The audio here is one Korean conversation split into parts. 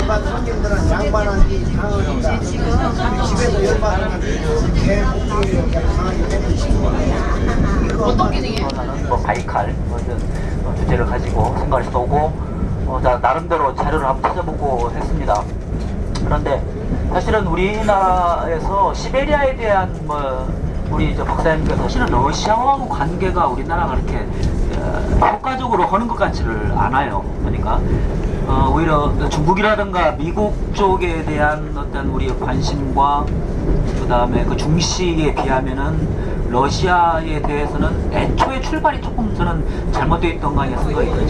일반 손님들은 양반한테 강하니까 집에서 열받으면 개 목소리로 강하기 때문에 어떤 기능이에요? 뭐 바이칼 주제를 가지고 생각을 쏘고 나름대로 자료를 한번 찾아보고 했습니다. 그런데 사실은 우리나라에서 시베리아에 대한 우리 박사님께서 사실은 러시아하고 관계가 우리나라가 그렇게 효과적으로 하는 것 같지를 않아요. 그러니까 오히려 중국이라든가 미국 쪽에 대한 어떤 우리의 관심과 그 다음에 그 중시에 비하면은 러시아에 대해서는 애초에 출발이 조금 저는 잘못되어 있던 거 아니냐 생각이 들어요.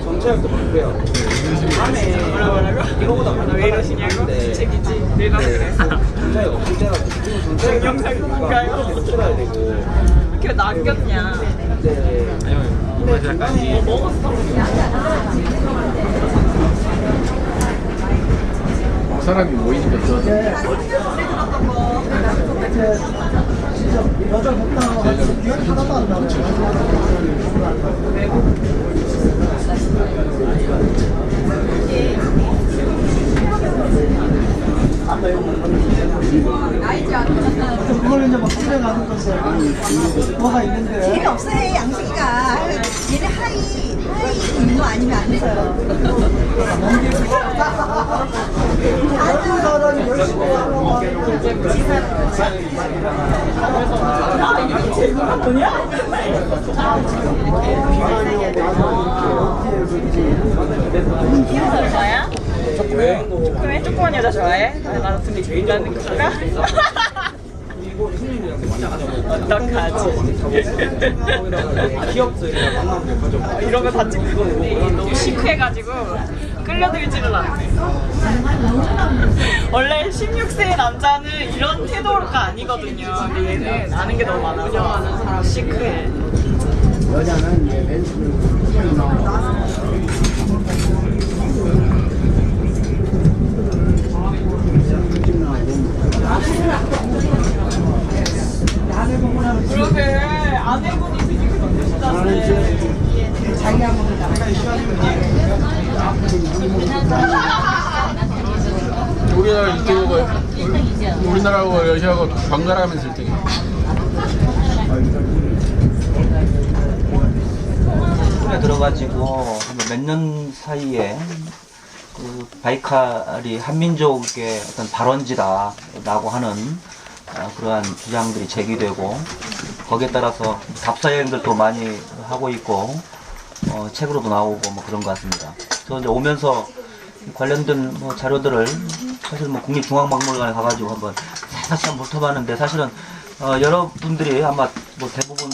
정체학도 많고요. 밤에 뭐라고? 왜 이러시냐고? 책이지. 내가 그래. 정체학 없을 때가 동영상인가요? 틀어야 되고. 이렇게 남겼냐? 네. 아니요. 먹었어? 사람이 모이니까 좋아서 여자 먹다가 기억이 하나도 안 나고 그걸 이제 막 집에가는 건데 뭐가 있는데 재미없어요 양식이가. 얘는 하이 인도 아니면 안 돼요. 다른 사람이 열심히 하고 좋아요? 왜 조그만 여자 좋아해? 나도 둘이 좋아하는 건가? 어떡하지? 이런 거 다 찍고 너무 시크해가지고 끌려들지를 않네. 원래 16세의 남자는 이런 태도가 아니거든요. 근데 얘는 아는 게 너무 많아서 시크해. 여자는 이제 멘트를 나오고 그러게 아내분이 생기셨다는데 자기가 먹는다. 우리나라 1등이고 우리나라하고 러시아하고 번갈아가면서 1등이야. 들어가지고 몇 년 사이에 그 바이칼이 한민족의 어떤 발원지다라고 하는 그러한 주장들이 제기되고 거기에 따라서 답사 여행들도 많이 하고 있고 책으로도 나오고 뭐 그런 것 같습니다. 저 이제 오면서 관련된 자료들을 사실 국립중앙박물관에 가가지고 한번 사실 한번 훑어봤는데 사실은 여러분들이 아마 대부분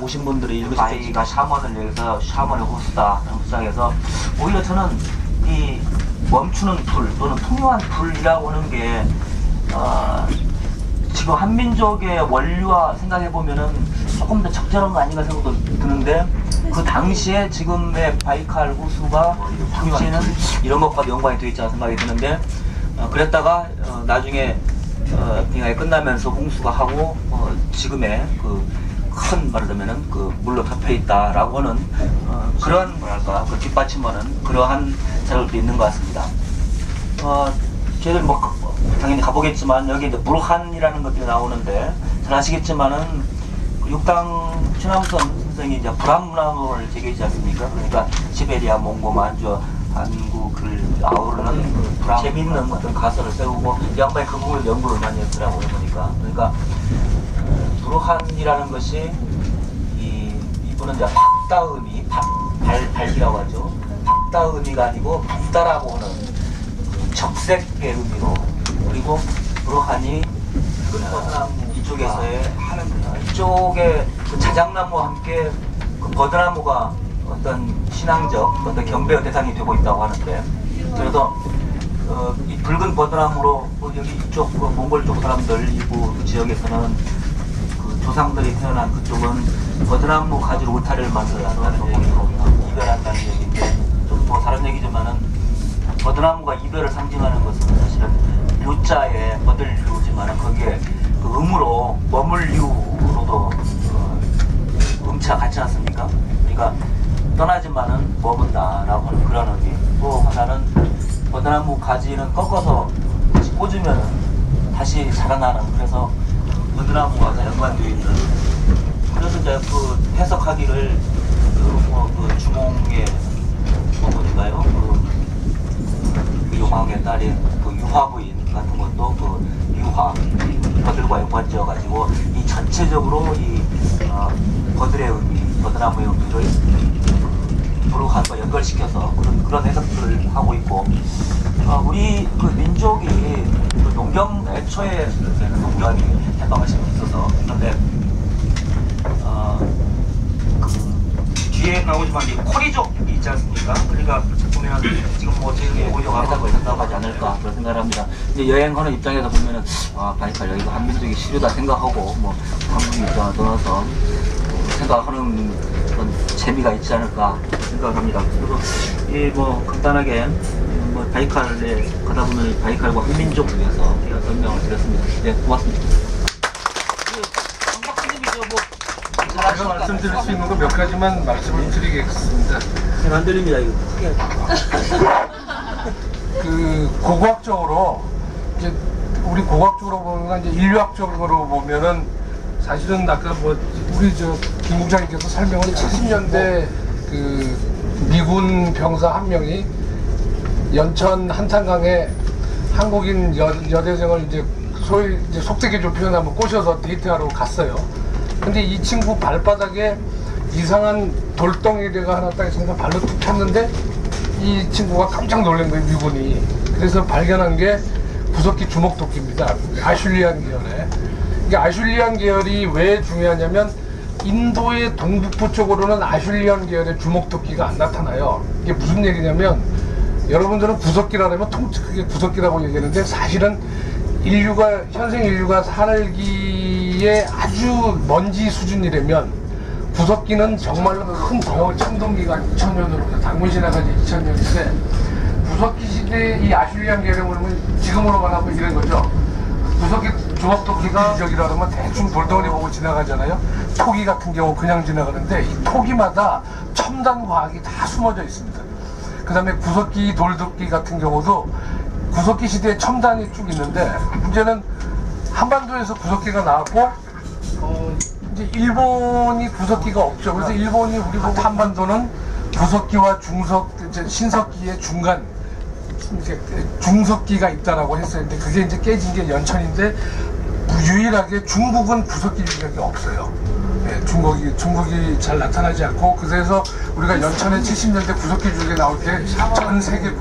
오신 분들이 읽으시겠지만 샤먼을 여기서 샤먼의 호수다 주장해서 오히려 저는 이 멈추는 불 또는 통요한 불이라고 하는 게 지금 한민족의 원류와 생각해보면은 조금 더 적절한 거 아닌가 생각도 드는데 그 당시에 지금의 바이칼 호수가 당시에는 이런 것과 연관이 되어 있지 않은 생각이 드는데 그랬다가 나중에 빙하가 끝나면서 홍수가 하고 지금의 그 큰 말하자면은 그 물로 덮여 있다라고 하는 그런 뭐랄까 그 뒷받침하는 그러한 자료도 있는 것 같습니다. 저희들 당연히 가보겠지만 여기 이제 부르한이라는 것들이 나오는데 잘 아시겠지만은 육당 추남선 선생이 이제 불안문화를 제기하지 않습니까? 그러니까 시베리아, 몽고, 만주, 한국을 아우르는 재미있는 어떤 가설을 세우고 양반이 그 부분을 연구를 많이 했더라고요 보니까. 그러니까 부르한이라는 것이 이분은 이제 박다음이 발기라고 하죠. 박다음이가 아니고 북다라고 하는 적색의 의미로 그리고 부르한이 이쪽에서의 이쪽에 그 자작나무와 함께 그 버드나무가 어떤 신앙적 어떤 경배의 대상이 되고 있다고 하는데 그래서 이 붉은 버드나무로 여기 이쪽 그 몽골 쪽 사람들 일부 지역에서는 그 조상들이 태어난 그쪽은 버드나무 가지로 울타리를 만들어서 몽골로 이별한다는 얘기인데 좀 다른 얘기지만은 버드나무가 이별을 상징하는 것은 사실은 류자에 버들류지만은 거기에 그 음으로 머물류로도 정치와 같지 않습니까? 그러니까 떠나지만은 머문다라고 하는 그런 의미. 또 하나는 버드나무 가지는 꺾어서 다시 꽂으면 다시 자라나는, 그래서 버드나무와 연관되어 있는, 그래서 이제 그 해석하기를 그 주몽의 어머니가요, 그 용왕의 딸인 그 유화 부인 같은 것도 그 유화 버들과 연관지어 가지고 이 전체적으로 이 버들의 의미, 버드나무의 의미를 부르간과 연결시켜서 그런 해석들을 하고 있고, 우리 그 민족이 그 농경 애초에 농경이 해방하신 게 있어서, 그런데 그 뒤에 나오지만 이 코리족이 있지 않습니까? 그러니까 보면 지금 뭐 저희 오려고 해석을 하지 않을까 그런 생각을 합니다. 이제 여행하는 입장에서 보면은 바이칼 여기가 한민족이 시류다 생각하고 뭐 한국 입장을 떠나서 생각하는 그런 재미가 있지 않을까 생각을 합니다. 그래서 이 뭐 간단하게 뭐 바이칼에 가다 보면 바이칼과 한민족을 위해서 제가 설명을 드렸습니다. 네, 고맙습니다. 강 박사님이죠, 뭐 제가 말씀드릴 수 있는 거 몇 가지만 말씀을 드리겠습니다. 잘 안 들립니다. 이거 크게. 그 고고학적으로 이제 우리 고고학적으로 보면 이제 인류학적으로 보면은 사실은 아까 뭐 우리 저 김 국장님께서 설명을 70년대 그 미군 병사 한 명이 연천 한탄강에 한국인 여대생을 이제 소위 이제 속되게 표현하면 꼬셔서 데이트하러 갔어요. 근데 이 친구 발바닥에 이상한 돌덩이가 하나 딱 있어서 발로 툭 쳤는데 이 친구가 깜짝 놀란 거예요, 미군이. 그래서 발견한 게 구석기 주먹도끼입니다. 아슐리안 계열에. 이게 아슐리안 계열이 왜 중요하냐면 인도의 동북부 쪽으로는 아슐리안 계열의 주먹도끼가 안 나타나요. 이게 무슨 얘기냐면 여러분들은 구석기라 하면 통치 크게 구석기라고 얘기하는데 사실은 현생 인류가 살기에 아주 먼지 수준이라면 구석기는 정말로 큰 청동기가 2000년으로 당문신화가 이제 2000년인데 구석기 시대에 이 아슐리안 계열을 보면 지금으로 말하면 이런 거죠. 구석기 주먹도끼가 유적이라 하면 대충 돌덩이 보고 지나가잖아요. 토기 같은 경우 그냥 지나가는데 이 토기마다 첨단 과학이 다 숨어져 있습니다. 그 다음에 구석기 돌도끼 같은 경우도 구석기 시대에 첨단이 쭉 있는데 문제는 한반도에서 구석기가 나왔고 이제 일본이 구석기가 없죠. 그래서 일본이 우리 보고 한반도는 구석기와 신석기의 중간 중석기가 있다라고 했었는데 그게 이제 깨진 게 연천인데 유일하게 중국은 구석기 유적이 없어요. 네, 중국이 잘 나타나지 않고 그래서 우리가 연천에 70년대 구석기 유적이 나올 때 전 세계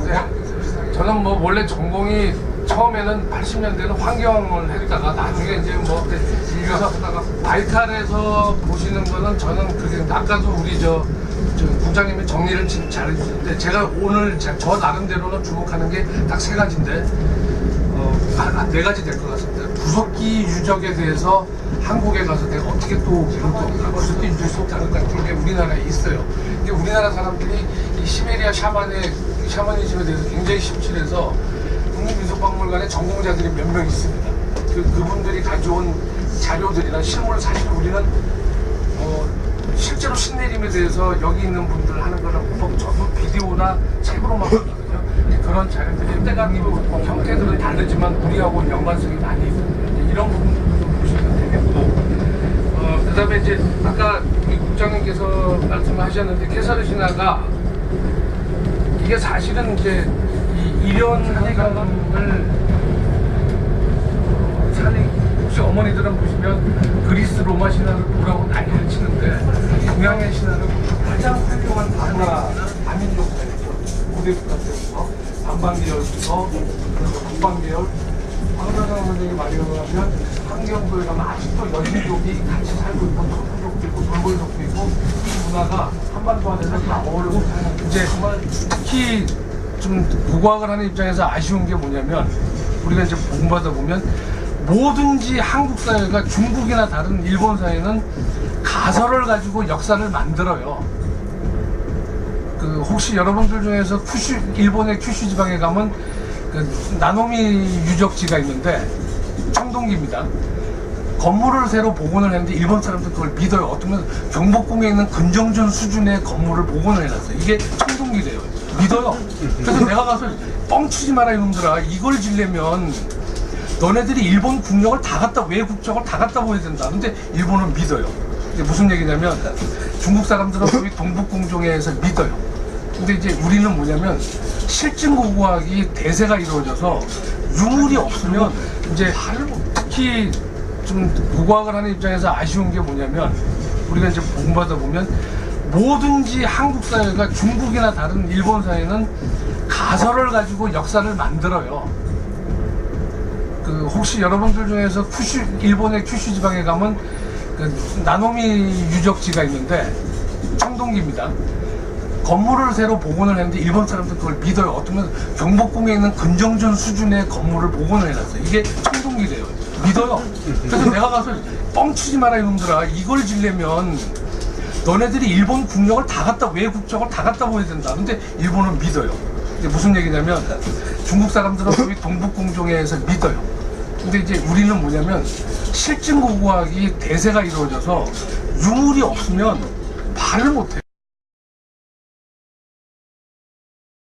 저는 뭐 원래 전공이 처음에는 80년대는 환경을 했다가 나중에 이제 뭐 그래서 바이칼에서 보시는 거는 저는 그게 아까도 우리 저 국장님이 정리를 지금 잘 해주셨는데 제가 오늘 저 나름대로는 주목하는 게 딱 세 가지인데 한 네 가지 될 것 같습니다. 구석기 유적에 대해서 한국에 가서 내가 어떻게 또 구석기 유적 속다는 같은 게 우리나라에 있어요. 이게 우리나라 사람들이 이 시베리아 샤머니즘에 대해서 굉장히 심취해서 국립민속박물관에 전공자들이 몇 명 있습니다. 그분들이 가져온 자료들이나 실물 사실 우리는 실제로 신내림에 대해서 여기 있는 분들 하는 거는 전부 비디오나 책으로만 보거든요. 그런 자료들이 때가 형태들은 다르지만 우리하고 연관성이 많이 있거든요. 이런 부분들도 좀 보시면 되겠고 그 다음에 이제 아까 우리 국장님께서 말씀하셨는데 캐서르 신화가 이게 사실은 이제 이 이련 한의관을 혹시 어머니들은 보시면 그리스 로마 신화를 보라고 난리를 치는데 동양의 신화는 가장 활동한 다민족들이죠. 고대부터 때부터 반반계열부터 북반계열 황사장 선생님이 말이 하면 환경도에 가면 아직도 여신족이 같이 살고 있고 토토족도 있고 돌고래족도 있고 이 문화가 한반도 안에서 다 어우러져 사는 이제 특히 좀 고고학을 하는 입장에서 아쉬운 게 뭐냐면 우리가 이제 공부하다 보면 뭐든지 한국 사회가 중국이나 다른 일본 사회는 가설을 가지고 역사를 만들어요. 혹시 여러분들 중에서 일본의 큐슈 지방에 가면 나노미 유적지가 있는데 청동기입니다. 건물을 새로 복원을 했는데 일본 사람들 그걸 믿어요. 어쩌면 경복궁에 있는 근정전 수준의 건물을 복원을 해놨어요. 이게 청동기래요. 믿어요. 그래서 내가 가서 뻥치지 마라 이놈들아. 이걸 지려면 너네들이 일본 국력을 다 갖다, 외국적을 다 갖다 보여야 된다. 근데 일본은 믿어요. 이게 무슨 얘기냐면 중국 사람들은 거의 동북공정에서 믿어요. 근데 이제 우리는 뭐냐면 실증고고학이 대세가 이루어져서 유물이 없으면 이제 특히 좀 고고학을 하는 입장에서 아쉬운 게 뭐냐면 우리가 이제 공부하다 보면 뭐든지 한국 사회가 중국이나 다른 일본 사회는 가설을 가지고 역사를 만들어요. 그 혹시 여러분들 중에서 일본의 큐슈 지방에 가면 그 나노미 유적지가 있는데 청동기입니다. 건물을 새로 복원을 했는데 일본 사람들 그걸 믿어요. 어쩌면 경복궁에 있는 근정전 수준의 건물을 복원을 해놨어요. 이게 청동기래요. 믿어요. 그래서 내가 가서 뻥치지 마라 이놈들아. 이걸 지려면 너네들이 일본 국력을 다 갖다, 외국적을 다 갖다 보여야 된다. 근데 일본은 믿어요. 이게 무슨 얘기냐면 중국 사람들은 거의 동북공정에서 믿어요. 근데 이제 우리는 뭐냐면 실증고고학이 대세가 이루어져서 유물이 없으면 말을 못해요.